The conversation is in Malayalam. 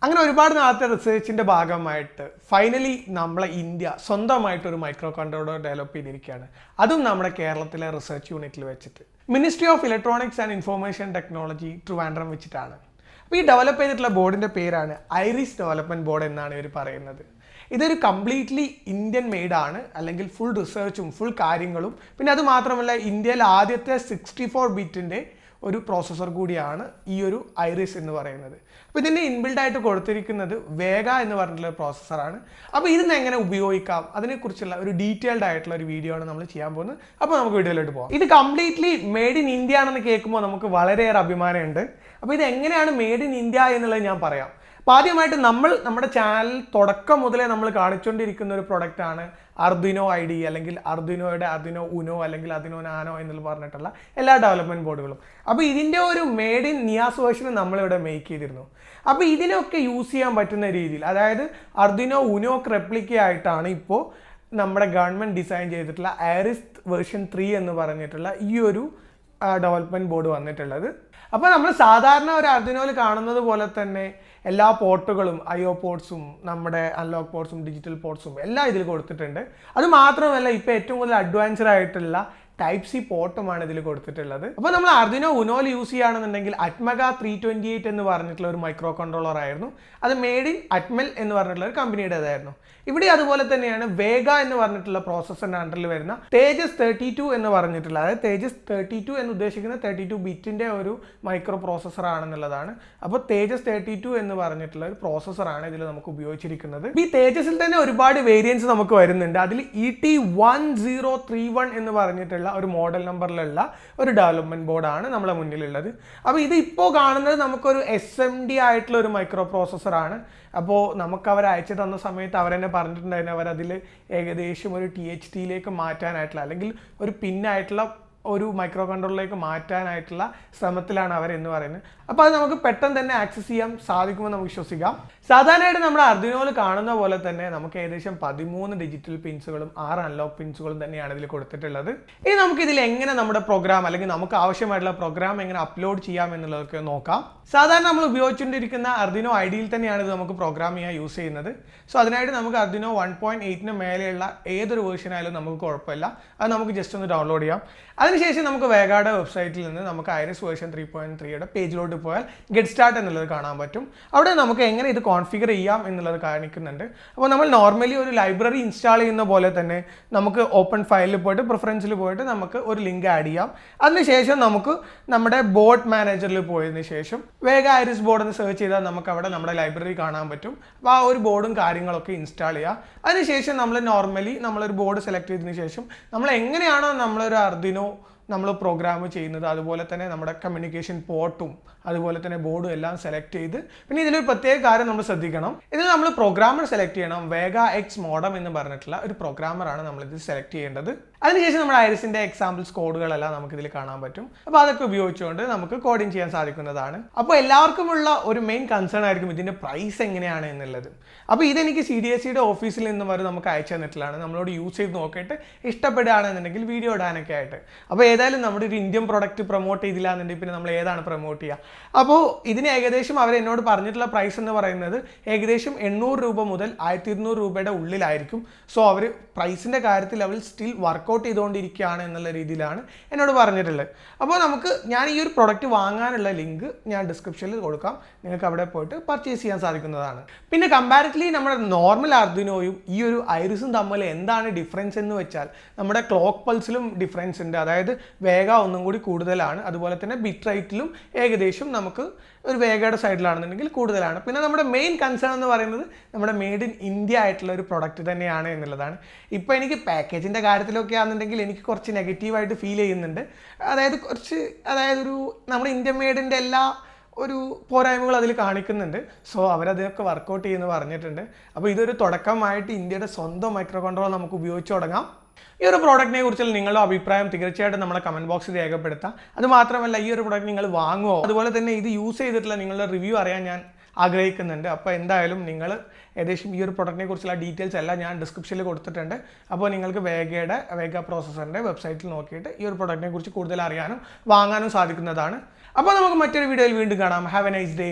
അങ്ങനെ ഒരുപാട് നാളത്തെ റിസർച്ചിൻ്റെ ഭാഗമായിട്ട് ഫൈനലി നമ്മളെ ഇന്ത്യ സ്വന്തമായിട്ടൊരു മൈക്രോ കൺട്രോളർ ഡെവലപ്പ് ചെയ്തിരിക്കുകയാണ്. അതും നമ്മുടെ കേരളത്തിലെ റിസർച്ച് യൂണിറ്റിൽ വെച്ചിട്ട് ministry of electronics and information technology Trivandrum വെച്ചിട്ടാണ്. അപ്പോൾ ഈ ഡെവലപ്പ് ചെയ്തിട്ടുള്ള ബോർഡിൻ്റെ പേരാണ് ഐറിസ് ഡെവലപ്മെൻറ്റ് ബോർഡ് എന്നാണ് ഇവർ പറയുന്നത്. ഇതൊരു കംപ്ലീറ്റ്ലി ഇന്ത്യൻ മെയ്ഡാണ്, അല്ലെങ്കിൽ ഫുൾ റിസർച്ചും ഫുൾ കാര്യങ്ങളും, പിന്നെ അത് മാത്രമല്ല ഇന്ത്യയിൽ ആദ്യത്തെ 64 ബിറ്റിൻ്റെ ഒരു പ്രോസസ്സർ കൂടിയാണ് ഈ ഒരു ഐറിസ് എന്ന് പറയുന്നത്. അപ്പോൾ ഇതിൻ്റെ ഇൻബിൽഡായിട്ട് കൊടുത്തിരിക്കുന്നത് വേഗ എന്ന് പറഞ്ഞിട്ടുള്ള പ്രോസസ്സറാണ്. അപ്പോൾ ഇതിന് എങ്ങനെ ഉപയോഗിക്കാം അതിനെക്കുറിച്ചുള്ള ഒരു ഡീറ്റെയിൽഡ് ആയിട്ടുള്ള ഒരു വീഡിയോ ആണ് നമ്മൾ ചെയ്യാൻ പോകുന്നത്. അപ്പോൾ നമുക്ക് വീഡിയോയിലോട്ട് പോകാം. ഇത് കംപ്ലീറ്റ്ലി മെയ്ഡ് ഇൻ ഇന്ത്യ ആണെന്ന് കേൾക്കുമ്പോൾ നമുക്ക് വളരെയേറെ അഭിമാനമുണ്ട്. അപ്പോൾ ഇത് എങ്ങനെയാണ് മെയ്ഡ് ഇൻ ഇന്ത്യ എന്നുള്ളത് ഞാൻ പറയാം. അപ്പോൾ ആദ്യമായിട്ട് നമ്മുടെ ചാനൽ തുടക്കം മുതലേ നമ്മൾ കാണിച്ചുകൊണ്ടിരിക്കുന്ന ഒരു പ്രൊഡക്റ്റാണ് അർദിനോ ഐഡി, അല്ലെങ്കിൽ അർദിനോയുടെ അർദിനോ ഉനോ അല്ലെങ്കിൽ അർദിനോ നാനോ എന്നുള്ള പറഞ്ഞിട്ടുള്ള എല്ലാ ഡെവലപ്മെൻറ്റ് ബോർഡുകളും. അപ്പോൾ ഇതിൻ്റെ ഒരു മെയ്ഡ് ഇൻ നിയാസ് വേർഷൻ നമ്മളിവിടെ മേക്ക് ചെയ്തിരുന്നു. അപ്പോൾ ഇതിനൊക്കെ യൂസ് ചെയ്യാൻ പറ്റുന്ന രീതിയിൽ, അതായത് അർദിനോ ഉനോക്ക് റെപ്ലിക്ക ആയിട്ടാണ് ഇപ്പോൾ നമ്മുടെ ഗവൺമെൻറ് ഡിസൈൻ ചെയ്തിട്ടുള്ള ആരിസ് വേർഷൻ 3 എന്ന് പറഞ്ഞിട്ടുള്ള ഈ ഒരു ഡെവലപ്മെൻറ്റ് ബോർഡ് വന്നിട്ടുള്ളത്. അപ്പോൾ നമ്മൾ സാധാരണ ഒരു അർദിനോയിൽ കാണുന്നത് പോലെ തന്നെ എല്ലാ പോർട്ടുകളും IO പോർട്സും നമ്മുടെ അൺലോക്ക് പോർട്സും ഡിജിറ്റൽ പോർട്സും എല്ലാം ഇതിൽ കൊടുത്തിട്ടുണ്ട്. അത് മാത്രമല്ല ഇപ്പോൾ ഏറ്റവും കൂടുതൽ അഡ്വാൻസ്ഡ് ആയിട്ടുള്ള ടൈപ്പ് സി പോർട്ടുമാണ് ഇതിൽ കൊടുത്തിട്ടുള്ളത്. അപ്പോൾ നമ്മൾ അർദിനോ ഉനോയിൽ യൂസ് ചെയ്യുകയാണെന്നുണ്ടെങ്കിൽ അറ്റ്മഗ 328 എന്ന് പറഞ്ഞിട്ടുള്ള ഒരു മൈക്രോ കൺട്രോളർ ആയിരുന്നു. അത് മെയ്ഡ് ഇൻ അറ്റ്മെൽ എന്ന് പറഞ്ഞിട്ടുള്ള ഒരു കമ്പനിയുടേതായിരുന്നു. ഇവിടെ അതുപോലെ തന്നെയാണ് വേഗ എന്ന് പറഞ്ഞിട്ടുള്ള പ്രോസസ്സറിൻ്റെ അണ്ടറിൽ വരുന്ന തേജസ് 32 എന്ന് പറഞ്ഞിട്ടുള്ള, അതായത് തേജസ് 32 എന്ന് ഉദ്ദേശിക്കുന്ന 32 ബിറ്റിൻ്റെ ഒരു മൈക്രോ പ്രോസസ്സർ ആണെന്നുള്ളതാണ്. അപ്പോൾ തേജസ് 32 എന്ന് പറഞ്ഞിട്ടുള്ള ഒരു പ്രോസസ്സറാണ് ഇതിൽ നമുക്ക് ഉപയോഗിച്ചിരിക്കുന്നത്. ഈ തേജസിൽ തന്നെ ഒരുപാട് വേരിയൻസ് നമുക്ക് വരുന്നുണ്ട്. അതിൽ ET1031 എന്ന് പറഞ്ഞിട്ടുള്ള ഒരു മോഡൽ നമ്പറിലുള്ള ഒരു ഡെവലപ്മെൻറ്റ് ബോർഡാണ് നമ്മളെ മുന്നിലുള്ളത്. അപ്പോൾ ഇത് ഇപ്പോൾ കാണുന്നത് നമുക്കൊരു SMD ആയിട്ടുള്ള ഒരു മൈക്രോ പ്രോസസ്സറാണ്. അപ്പോൾ നമുക്ക് അവർ അയച്ചു തന്ന സമയത്ത് അവരെന്നെ പറഞ്ഞിട്ടുണ്ടായിരുന്നു അവരതിൽ ഏകദേശം ഒരു THT മാറ്റാനായിട്ടുള്ള, അല്ലെങ്കിൽ ഒരു പിന്നായിട്ടുള്ള ഒരു മൈക്രോ കൺട്രോളറിലേക്ക് മാറ്റാനായിട്ടുള്ള ശ്രമത്തിലാണ് അവരെന്ന് പറയുന്നത്. അപ്പോൾ അത് നമുക്ക് പെട്ടെന്ന് തന്നെ ആക്സസ് ചെയ്യാൻ സാധിക്കുമെന്ന് നമുക്ക് വിശ്വസിക്കാം. സാധാരണയായിട്ട് നമ്മുടെ അർദിനോയിൽ കാണുന്ന പോലെ തന്നെ നമുക്ക് ഏകദേശം 13 ഡിജിറ്റൽ പിൻസുകളും 6 അൺലോക്ക് പിൻസുകളും തന്നെയാണ് ഇതിൽ കൊടുത്തിട്ടുള്ളത്. ഇനി നമുക്ക് ഇതിൽ എങ്ങനെ നമ്മുടെ പ്രോഗ്രാം, അല്ലെങ്കിൽ നമുക്ക് ആവശ്യമായിട്ടുള്ള പ്രോഗ്രാം എങ്ങനെ അപ്ലോഡ് ചെയ്യാം എന്നുള്ളതൊക്കെ നോക്കാം. സാധാരണ നമ്മൾ ഉപയോഗിച്ചുകൊണ്ടിരിക്കുന്ന അർദിനോ ഐഡിയിൽ തന്നെയാണ് ഇത് നമുക്ക് പ്രോഗ്രാം ചെയ്യാൻ യൂസ് ചെയ്യുന്നത്. സോ അതിനായിട്ട് നമുക്ക് അർദിനോ 1.8 മേലെയുള്ള ഏതൊരു വേർഷൻ ആയാലും നമുക്ക് കുഴപ്പമില്ല. അത് നമുക്ക് ജസ്റ്റ് ഒന്ന് ഡൗൺലോഡ് ചെയ്യാം. അതിനുശേഷം നമുക്ക് വേഗയുടെ വെബ്സൈറ്റിൽ നിന്ന് നമുക്ക് ഐറിസ് വേർഷൻ 3.3യുടെ പേജിലോട്ട് പോയാൽ ഗെറ്റ് സ്റ്റാർട്ട് എന്നുള്ളത് കാണാൻ പറ്റും. അവിടെ നമുക്ക് എങ്ങനെ ഇത് കോൺഫിഗർ ചെയ്യാം എന്നുള്ളത് കാണിക്കുന്നുണ്ട്. അപ്പോൾ നമ്മൾ നോർമലി ഒരു ലൈബ്രറി ഇൻസ്റ്റാൾ ചെയ്യുന്ന പോലെ തന്നെ നമുക്ക് ഓപ്പൺ ഫയലിൽ പോയിട്ട് പ്രിഫറൻസിൽ പോയിട്ട് നമുക്ക് ഒരു ലിങ്ക് ആഡ് ചെയ്യാം. അതിനുശേഷം നമുക്ക് നമ്മുടെ ബോർഡ് മാനേജറിൽ പോയതിന് ശേഷം വേഗ ഐറിസ് ബോർഡ് എന്ന് സെർച്ച് ചെയ്താൽ നമുക്ക് അവിടെ നമ്മുടെ ലൈബ്രറി കാണാൻ പറ്റും. അപ്പോൾ ആ ഒരു ബോർഡും കാര്യങ്ങളൊക്കെ ഇൻസ്റ്റാൾ ചെയ്യുക. അതിനുശേഷം നമ്മൾ നോർമലി നമ്മളൊരു ബോർഡ് സെലക്ട് ചെയ്തതിന് ശേഷം നമ്മൾ എങ്ങനെയാണോ നമ്മളൊരു അർദിനോ നമ്മൾ പ്രോഗ്രാം ചെയ്യുന്നത് അതുപോലെ തന്നെ നമ്മുടെ കമ്മ്യൂണിക്കേഷൻ പോർട്ടും അതുപോലെ തന്നെ ബോർഡും എല്ലാം സെലക്ട് ചെയ്ത്, പിന്നെ ഇതിലൊരു പ്രത്യേക കാര്യം നമ്മൾ ശ്രദ്ധിക്കണം, ഇതിൽ നമ്മൾ പ്രോഗ്രാമർ സെലക്ട് ചെയ്യണം. വേഗ എക്സ് മോഡം എന്ന് പറഞ്ഞിട്ടുള്ള ഒരു പ്രോഗ്രാമറാണ് നമ്മളിത് സെലക്ട് ചെയ്യേണ്ടത്. അതിനുശേഷം നമ്മുടെ ഐറിസിൻ്റെ എക്സാമ്പിൾസ് കോഡുകളെല്ലാം നമുക്കിതിൽ കാണാൻ പറ്റും. അപ്പോൾ അതൊക്കെ ഉപയോഗിച്ചുകൊണ്ട് നമുക്ക് കോഡിങ് ചെയ്യാൻ സാധിക്കുന്നതാണ്. അപ്പോൾ എല്ലാവർക്കുമുള്ള ഒരു മെയിൻ കൺസേൺ ആയിരിക്കും ഇതിൻ്റെ പ്രൈസ് എങ്ങനെയാണ് എന്നുള്ളത്. അപ്പോൾ ഇതെനിക്ക് CDSEയുടെ ഓഫീസിൽ നിന്നും വരെ നമുക്ക് അയച്ചു തന്നിട്ടുള്ളതാണ്. നമ്മളോട് യൂസ് ചെയ്ത് നോക്കിയിട്ട് ഇഷ്ടപ്പെടുകയാണെന്നുണ്ടെങ്കിൽ വീഡിയോ ഇടാനൊക്കെ ആയിട്ട്. അപ്പോൾ ഏതായാലും നമ്മുടെ ഒരു ഇന്ത്യൻ പ്രൊഡക്റ്റ് പ്രൊമോട്ട് ചെയ്തില്ല എന്നുണ്ടെങ്കിൽ പിന്നെ നമ്മൾ ഏതാണ് പ്രൊമോട്ട് ചെയ്യുക? അപ്പോൾ ഇതിന് ഏകദേശം അവരെന്നോട് പറഞ്ഞിട്ടുള്ള പ്രൈസ് എന്ന് പറയുന്നത് ഏകദേശം 800 രൂപ മുതൽ 1200 രൂപയുടെ ഉള്ളിലായിരിക്കും. സോ അവർ പ്രൈസിൻ്റെ കാര്യത്തിൽ അവർ സ്റ്റിൽ വർക്കൗട്ട് ചെയ്തുകൊണ്ടിരിക്കുകയാണ് എന്നുള്ള രീതിയിലാണ് എന്നോട് പറഞ്ഞിട്ടുള്ളത്. അപ്പോൾ ഞാൻ ഈ ഒരു പ്രൊഡക്റ്റ് വാങ്ങാനുള്ള ലിങ്ക് ഞാൻ ഡിസ്ക്രിപ്ഷനിൽ കൊടുക്കാം. നിങ്ങൾക്ക് അവിടെ പോയിട്ട് പർച്ചേസ് ചെയ്യാൻ സാധിക്കുന്നതാണ്. പിന്നെ കമ്പാരിറ്റീവ്ലി നമ്മുടെ നോർമൽ അർദിനോയും ഈ ഒരു ഐറിസും തമ്മിൽ എന്താണ് ഡിഫറൻസ് എന്ന് വെച്ചാൽ, നമ്മുടെ ക്ലോക്ക് പൾസിലും ഡിഫറൻസ് ഉണ്ട്. അതായത് വേഗ ഒന്നും കൂടി കൂടുതലാണ്. അതുപോലെ തന്നെ ബിറ്റ് റേറ്റിലും ഏകദേശം നമുക്ക് ഒരു വേഗയുടെ സൈഡിലാണെന്നുണ്ടെങ്കിൽ കൂടുതലാണ്. പിന്നെ നമ്മുടെ മെയിൻ കൺസേൺ എന്ന് പറയുന്നത് നമ്മുടെ മെയ്ഡ് ഇൻ ഇന്ത്യ ആയിട്ടുള്ള ഒരു പ്രൊഡക്റ്റ് തന്നെയാണ് എന്നുള്ളതാണ്. ഇപ്പോൾ എനിക്ക് പാക്കേജിൻ്റെ കാര്യത്തിലൊക്കെ ആണെന്നുണ്ടെങ്കിൽ എനിക്ക് കുറച്ച് നെഗറ്റീവായിട്ട് ഫീൽ ചെയ്യുന്നുണ്ട്. അതായത് ഒരു നമ്മുടെ ഇന്ത്യൻ മെയ്ഡിൻ്റെ എല്ലാ ഒരു പോരായ്മകൾ അതിൽ കാണിക്കുന്നുണ്ട്. സോ അവരതൊക്കെ വർക്കൗട്ട് ചെയ്യുമെന്ന് പറഞ്ഞിട്ടുണ്ട്. അപ്പോൾ ഇതൊരു തുടക്കമായിട്ട് ഇന്ത്യയുടെ സ്വന്തം മൈക്രോ കൺട്രോളർ നമുക്ക് ഉപയോഗിച്ച് തുടങ്ങാം. ഈ ഒരു പ്രോഡക്റ്റിനെ കുറിച്ചുള്ള നിങ്ങളുടെ അഭിപ്രായം തീർച്ചയായിട്ടും നമ്മുടെ കമൻറ്റ് ബോക്സിൽ രേഖപ്പെടുത്താം. അതുമാത്രമല്ല ഈ ഒരു പ്രോഡക്റ്റ് നിങ്ങൾ വാങ്ങുമോ, അതുപോലെ തന്നെ ഇത് യൂസ് ചെയ്തിട്ടുള്ള നിങ്ങളുടെ റിവ്യൂ അറിയാൻ ഞാൻ ആഗ്രഹിക്കുന്നുണ്ട്. അപ്പോൾ എന്തായാലും നിങ്ങൾ ഏകദേശം ഈ ഒരു പ്രൊഡക്റ്റിനെ കുറിച്ചുള്ള ഡീറ്റെയിൽസ് എല്ലാം ഞാൻ ഡിസ്ക്രിപ്ഷനിൽ കൊടുത്തിട്ടുണ്ട്. അപ്പോൾ നിങ്ങൾക്ക് വേഗ പ്രോസസ്സറിൻ്റെ വെബ്സൈറ്റിൽ നോക്കിയിട്ട് ഈ ഒരു പ്രൊഡക്റ്റിനെ കുറിച്ച് കൂടുതൽ അറിയാനും വാങ്ങാനും സാധിക്കുന്നതാണ്. അപ്പോൾ നമുക്ക് മറ്റൊരു വീഡിയോയിൽ വീണ്ടും കാണാം. Have A nice day.